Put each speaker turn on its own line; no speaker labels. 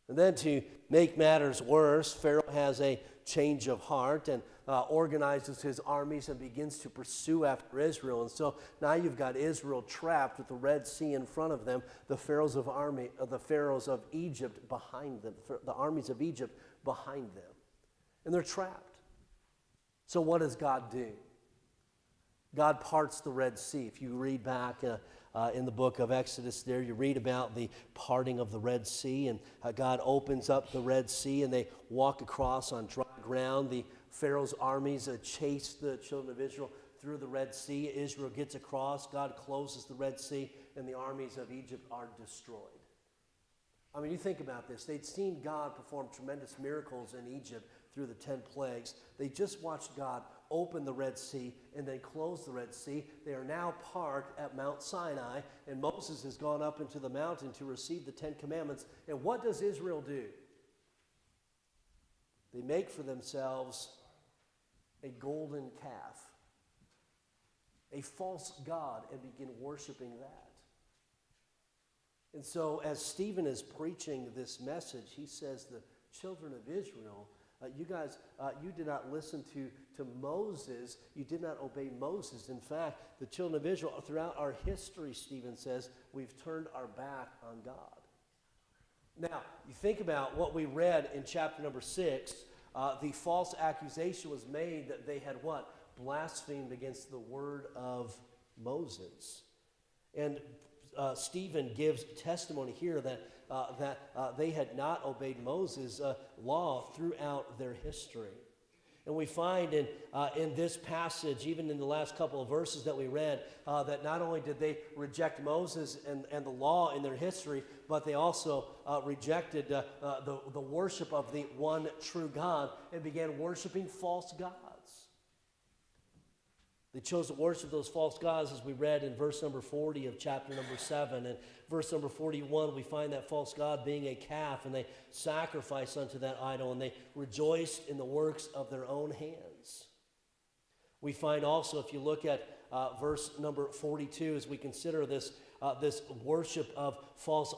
And then to make matters worse, Pharaoh has a change of heart and organizes his armies and begins to pursue after Israel. And so now you've got Israel trapped with the Red Sea in front of them, the pharaohs of Egypt behind them, the armies of Egypt behind them. And they're trapped. So what does God do? God parts the Red Sea. If you read back in the book of Exodus there, you read about the parting of the Red Sea, and God opens up the Red Sea, and they walk across on dry ground. The Pharaoh's armies chase the children of Israel through the Red Sea. Israel gets across. God closes the Red Sea, and the armies of Egypt are destroyed. I mean, you think about this. They'd seen God perform tremendous miracles in Egypt through the 10 plagues. They just watched God open the Red Sea and then close the Red Sea. They are now parked at Mount Sinai, and Moses has gone up into the mountain to receive the 10 commandments. And what does Israel do? They make for themselves a golden calf, a false god, and begin worshiping that. And so as Stephen is preaching this message, he says, the children of Israel, you guys, you did not listen to Moses. You did not obey Moses. In fact, the children of Israel, throughout our history, Stephen says, we've turned our back on God. Now, you think about what we read in chapter number 6. The false accusation was made that they had what? Blasphemed against the word of Moses. And Stephen gives testimony here that they had not obeyed Moses' law throughout their history. And we find in this passage, even in the last couple of verses that we read, that not only did they reject Moses and the law in their history, but they also rejected the worship of the one true God and began worshiping false gods. They chose to worship those false gods, as we read in verse number 40 of chapter number 7. And verse number 41, we find that false god being a calf, and they sacrificed unto that idol, and they rejoiced in the works of their own hands. We find also, if you look at verse number 42, as we consider this worship of false